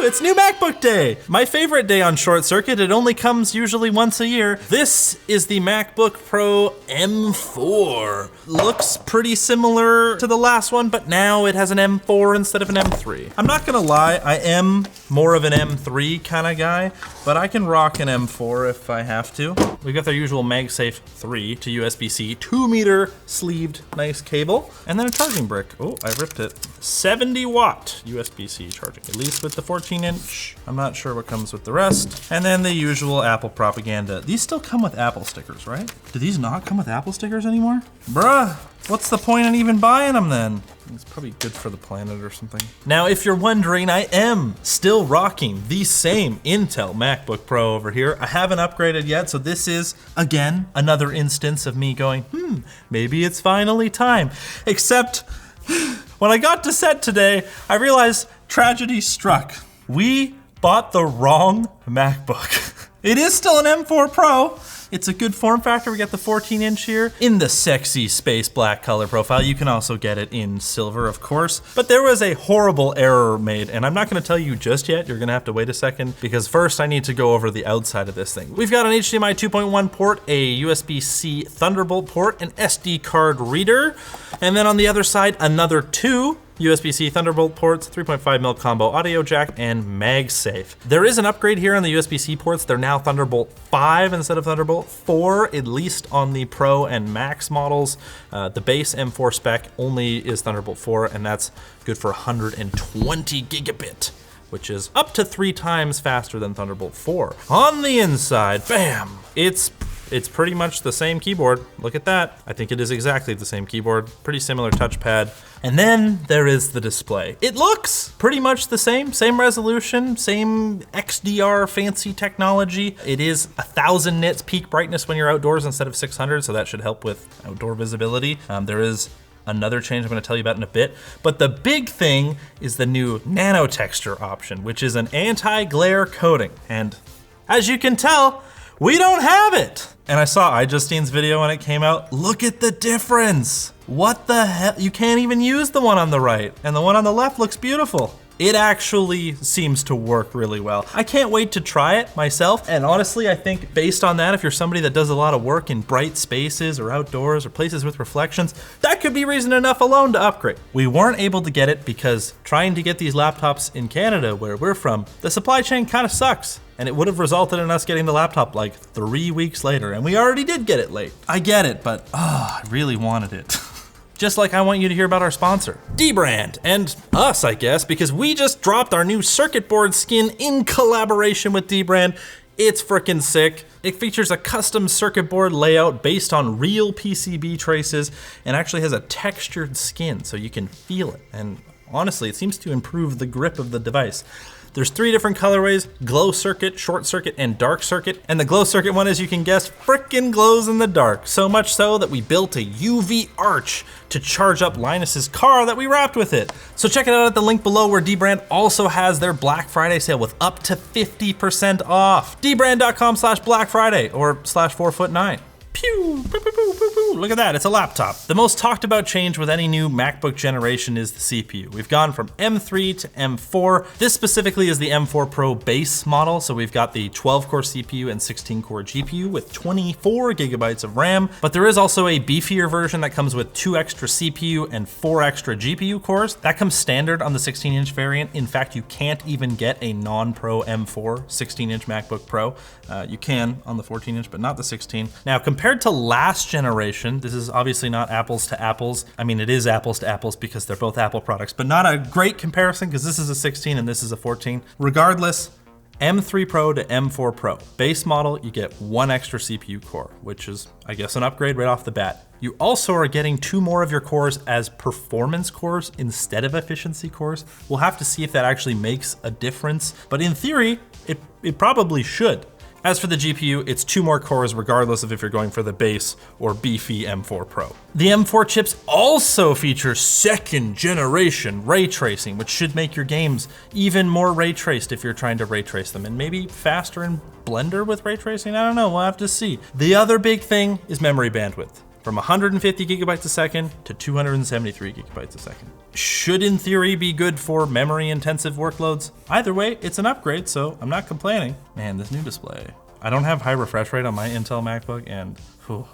It's new MacBook Day! My favorite day on ShortCircuit. It only comes usually once a year. This is the MacBook Pro M4. Looks pretty similar to the last one, but now it has an M4 instead of an M3. I'm not gonna lie, I am more of an M3 kind of guy, but I can rock an M4 if I have to. We've got their usual MagSafe 3 to USB-C, 2-meter sleeved nice cable, and then a charging brick. Oh, I ripped it. 70-watt USB-C charging, at least with the 14-inch. I'm not sure what comes with the rest. And then the usual Apple propaganda. These still come with Apple stickers, right? Do these not come with Apple stickers anymore? Bruh, what's the point in even buying them then? It's probably good for the planet or something. Now, if you're wondering, I am still rocking the same Intel MacBook Pro over here. I haven't upgraded yet, so this is, again, another instance of me going, maybe it's finally time. Except, when I got to set today, I realized tragedy struck. We bought the wrong MacBook. It is still an M4 Pro. It's a good form factor. We got the 14-inch here in the sexy space black color profile. You can also get it in silver, of course. But there was a horrible error made, and I'm not gonna tell you just yet. You're gonna have to wait a second, because first I need to go over the outside of this thing. We've got an HDMI 2.1 port, a USB-C Thunderbolt port, an SD card reader, and then on the other side, another 2 USB-C Thunderbolt ports, 3.5mm combo audio jack, and MagSafe. There is an upgrade here on the USB-C ports. They're now Thunderbolt 5 instead of Thunderbolt 4, at least on the Pro and Max models. The base M4 spec only is Thunderbolt 4, and that's good for 120 gigabit, which is up to 3 times faster than Thunderbolt 4. On the inside, bam, it's pretty much the same keyboard. Look at that. I think it is exactly the same keyboard, pretty similar touchpad. And then there is the display. It looks pretty much the same resolution, same XDR fancy technology. It is 1000 nits peak brightness when you're outdoors instead of 600, so that should help with outdoor visibility. There is another change I'm gonna tell you about in a bit. But the big thing is the new nano texture option, which is an anti-glare coating. And as you can tell, we don't have it. And I saw iJustine's video when it came out. Look at the difference. What the hell? You can't even use the one on the right, and the one on the left looks beautiful. It actually seems to work really well. I can't wait to try it myself. And honestly, I think based on that, if you're somebody that does a lot of work in bright spaces or outdoors or places with reflections, that could be reason enough alone to upgrade. We weren't able to get it because trying to get these laptops in Canada, where we're from, the supply chain kind of sucks. And it would have resulted in us getting the laptop like 3 weeks later, and we already did get it late. I get it, but I really wanted it. Just like I want you to hear about our sponsor, dbrand, and us, I guess, because we just dropped our new circuit board skin in collaboration with dbrand. It's freaking sick. It features a custom circuit board layout based on real PCB traces and actually has a textured skin so you can feel it. And honestly, it seems to improve the grip of the device. There's 3 different colorways: glow circuit, short circuit, and dark circuit. And the glow circuit one, as you can guess, frickin' glows in the dark. So much so that we built a UV arch to charge up Linus's car that we wrapped with it. So check it out at the link below, where dbrand also has their Black Friday sale with up to 50% off. dbrand.com/Black Friday or /4'9". Pew, pew, pew, pew, pew, pew. Look at that, it's a laptop. The most talked about change with any new MacBook generation is the CPU. We've gone from M3 to M4. This specifically is the M4 Pro base model. So we've got the 12-core CPU and 16-core GPU with 24 gigabytes of RAM. But there is also a beefier version that comes with 2 extra CPU and 4 extra GPU cores. That comes standard on the 16-inch variant. In fact, you can't even get a non-Pro M4 16-inch MacBook Pro. You can on the 14-inch, but not the 16. Now, compared to last generation, this is obviously not apples to apples. I mean, it is apples to apples because they're both Apple products, but not a great comparison because this is a 16 and this is a 14. Regardless, M3 Pro to M4 Pro. Base model, you get 1 extra CPU core, which is, I guess, an upgrade right off the bat. You also are getting 2 more of your cores as performance cores instead of efficiency cores. We'll have to see if that actually makes a difference, but in theory, it probably should. As for the GPU, it's 2 more cores regardless of if you're going for the base or beefy M4 Pro. The M4 chips also feature 2nd generation ray tracing, which should make your games even more ray traced if you're trying to ray trace them, and maybe faster in Blender with ray tracing. I don't know, we'll have to see. The other big thing is memory bandwidth. from 150 gigabytes a second to 273 gigabytes a second. Should in theory be good for memory intensive workloads. Either way, it's an upgrade, so I'm not complaining. Man, this new display. I don't have high refresh rate on my Intel MacBook, and whew,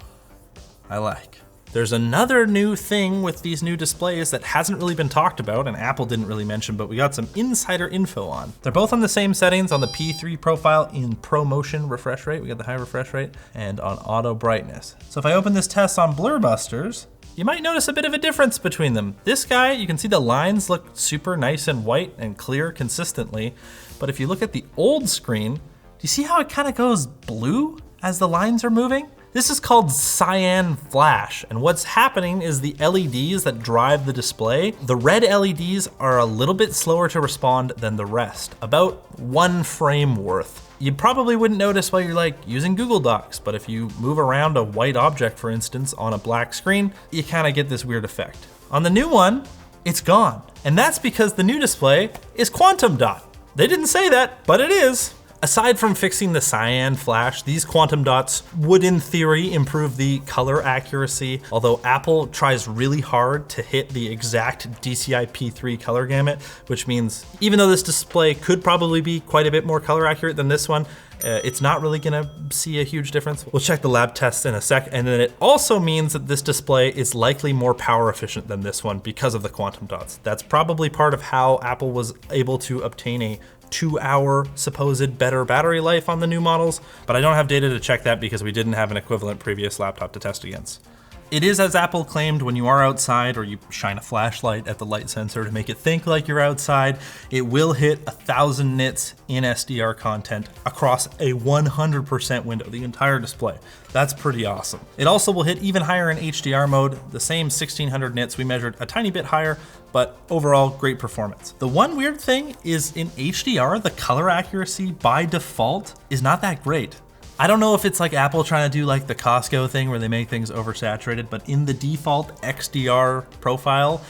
I like. There's another new thing with these new displays that hasn't really been talked about, and Apple didn't really mention, but we got some insider info on. They're both on the same settings on the P3 profile in ProMotion refresh rate, we got the high refresh rate, and on auto brightness. So if I open this test on Blurbusters, you might notice a bit of a difference between them. This guy, you can see the lines look super nice and white and clear consistently, but if you look at the old screen, do you see how it kind of goes blue as the lines are moving? This is called Cyan flash, and what's happening is the LEDs that drive the display, the red LEDs are a little bit slower to respond than the rest, about 1 frame worth. You probably wouldn't notice while you're like using Google Docs, but if you move around a white object, for instance, on a black screen, you kind of get this weird effect. On the new one, it's gone, and that's because the new display is quantum dot. They didn't say that, but it is. Aside from fixing the cyan flash, these quantum dots would in theory improve the color accuracy, although Apple tries really hard to hit the exact DCI P3 color gamut, which means even though this display could probably be quite a bit more color accurate than this one, it's not really gonna see a huge difference. We'll check the lab tests in a sec, and then it also means that this display is likely more power efficient than this one because of the quantum dots. That's probably part of how Apple was able to obtain a 2-hour supposed better battery life on the new models, but I don't have data to check that because we didn't have an equivalent previous laptop to test against. It is as Apple claimed, when you are outside or you shine a flashlight at the light sensor to make it think like you're outside, it will hit 1,000 nits in SDR content across a 100% window, the entire display. That's pretty awesome. It also will hit even higher in HDR mode, the same 1,600 nits. We measured a tiny bit higher, but overall great performance. The one weird thing is in HDR, the color accuracy by default is not that great. I don't know if it's like Apple trying to do like the Costco thing where they make things oversaturated, but in the default XDR profile,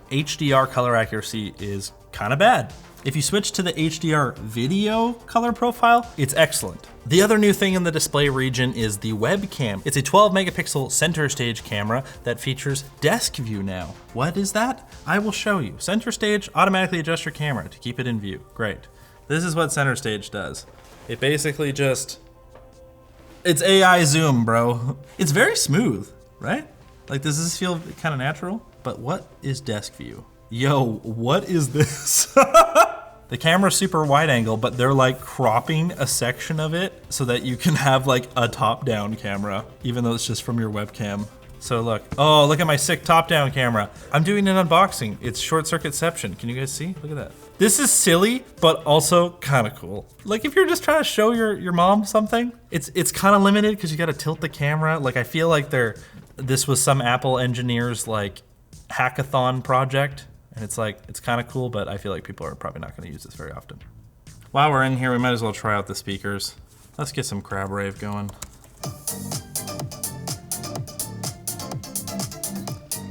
HDR color accuracy is kind of bad. If you switch to the HDR video color profile, it's excellent. The other new thing in the display region is the webcam. It's a 12 megapixel center stage camera that features desk view now. What is that? I will show you. Center stage, automatically adjust your camera to keep it in view. Great. This is what center stage does. It basically just, it's AI zoom, bro. It's very smooth, right? Like, does this feel kind of natural? But what is desk view? Yo, what is this? The camera's super wide angle, but they're like cropping a section of it so that you can have like a top-down camera, even though it's just from your webcam. So look, oh, look at my sick top-down camera. I'm doing an unboxing. It's ShortCircuitception. Can you guys see? Look at that. This is silly, but also kind of cool. Like if you're just trying to show your mom something, it's kind of limited because you got to tilt the camera. Like I feel like this was some Apple engineers like hackathon project. And it's like, it's kind of cool, but I feel like people are probably not gonna use this very often. While we're in here, we might as well try out the speakers. Let's get some crab rave going.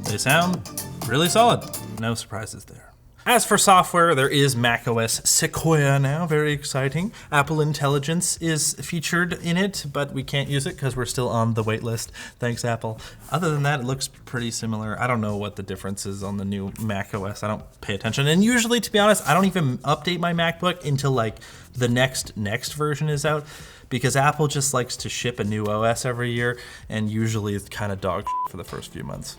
They sound really solid. No surprises there. As for software, there is macOS Sequoia now, very exciting. Apple Intelligence is featured in it, but we can't use it because we're still on the wait list. Thanks, Apple. Other than that, it looks pretty similar. I don't know what the difference is on the new macOS. I don't pay attention. And usually, to be honest, I don't even update my MacBook until like the next version is out, because Apple just likes to ship a new OS every year, and usually it's kind of dog shit for the first few months.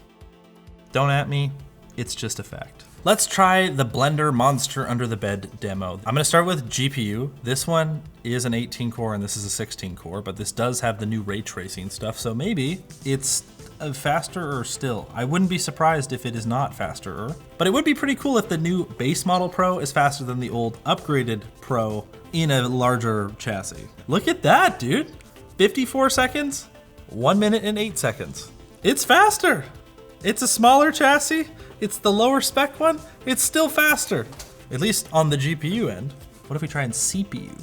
Don't at me, it's just a fact. Let's try the Blender Monster Under the Bed demo. I'm gonna start with GPU. This one is an 18 core and this is a 16 core, but this does have the new ray tracing stuff, so maybe it's faster or still. I wouldn't be surprised if it is not faster, but it would be pretty cool if the new base model Pro is faster than the old upgraded Pro in a larger chassis. Look at that, dude. 54 seconds, 1 minute and 8 seconds. It's faster. It's a smaller chassis. It's the lower spec one. It's still faster, at least on the GPU end. What if we try in CPU?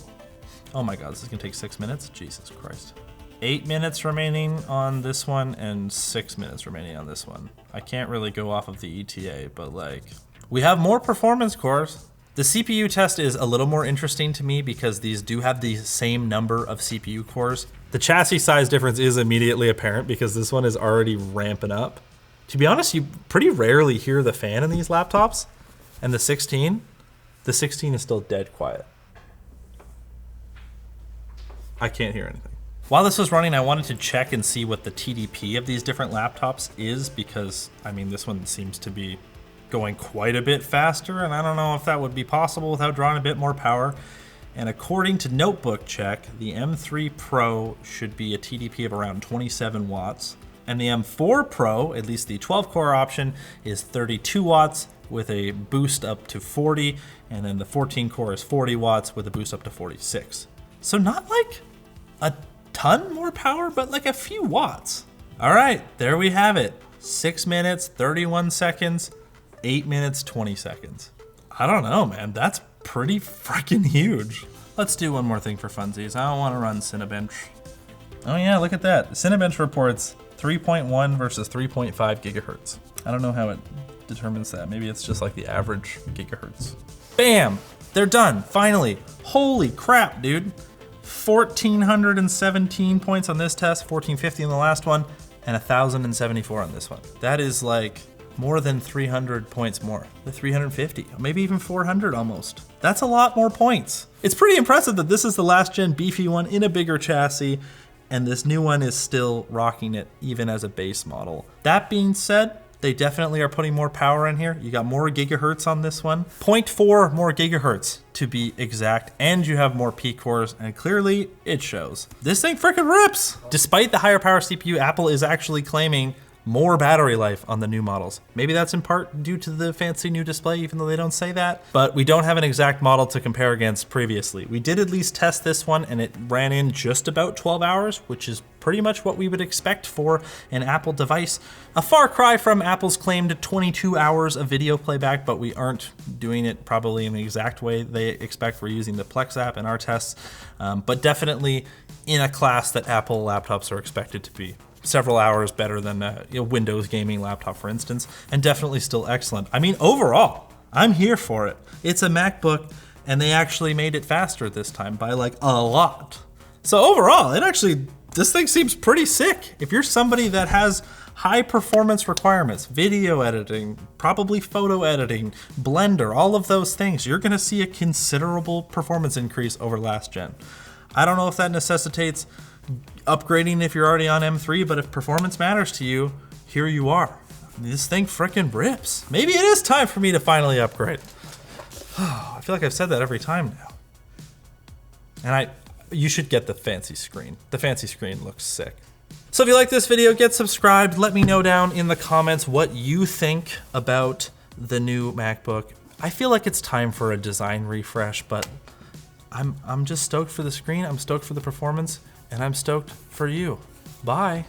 Oh my God, this is gonna take 6 minutes? Jesus Christ. 8 minutes remaining on this one and 6 minutes remaining on this one. I can't really go off of the ETA, but like, we have more performance cores. The CPU test is a little more interesting to me because these do have the same number of CPU cores The chassis size difference is immediately apparent because this one is already ramping up. To be honest, you pretty rarely hear the fan in these laptops. And the 16 is still dead quiet. I can't hear anything. While this was running, I wanted to check and see what the TDP of these different laptops is because, I mean, this one seems to be going quite a bit faster, and I don't know if that would be possible without drawing a bit more power. And according to Notebook Check, the M3 Pro should be a TDP of around 27 watts. And the M4 Pro, at least the 12-core option, is 32 watts with a boost up to 40. And then the 14-core is 40 watts with a boost up to 46. So not like a ton more power, but like a few watts. All right, there we have it. 6 minutes, 31 seconds, 8 minutes, 20 seconds. I don't know, man. That's pretty freaking huge. Let's do one more thing for funsies. I don't want to run Cinebench. Oh yeah, look at that. Cinebench reports 3.1 versus 3.5 gigahertz. I don't know how it determines that. Maybe it's just like the average gigahertz. Bam! They're done, finally. Holy crap, dude. 1,417 points on this test, 1,450 on the last one, and 1,074 on this one. That is like more than 300 points more. The 350, maybe even 400 almost. That's a lot more points. It's pretty impressive that this is the last gen beefy one in a bigger chassis, and this new one is still rocking it even as a base model. That being said, they definitely are putting more power in here. You got more gigahertz on this one. 0.4 more gigahertz to be exact, and you have more P cores, and clearly it shows. This thing freaking rips! Despite the higher power CPU, Apple is actually claiming more battery life on the new models. Maybe that's in part due to the fancy new display, even though they don't say that, but we don't have an exact model to compare against previously. We did at least test this one and it ran in just about 12 hours, which is pretty much what we would expect for an Apple device. A far cry from Apple's claimed 22 hours of video playback, but we aren't doing it probably in the exact way they expect. We're using the Plex app in our tests, but definitely in a class that Apple laptops are expected to be. Several hours better than a Windows gaming laptop, for instance, and definitely still excellent. I mean, overall, I'm here for it. It's a MacBook, and they actually made it faster this time by like a lot. So overall, this thing seems pretty sick. If you're somebody that has high performance requirements, video editing, probably photo editing, Blender, all of those things, you're gonna see a considerable performance increase over last gen. I don't know if that necessitates upgrading if you're already on M3, but if performance matters to you, here you are. This thing frickin' rips. Maybe it is time for me to finally upgrade. I feel like I've said that every time now. And you should get the fancy screen. The fancy screen looks sick. So if you like this video, get subscribed. Let me know down in the comments what you think about the new MacBook. I feel like it's time for a design refresh, but I'm just stoked for the screen. I'm stoked for the performance. And I'm stoked for you. Bye.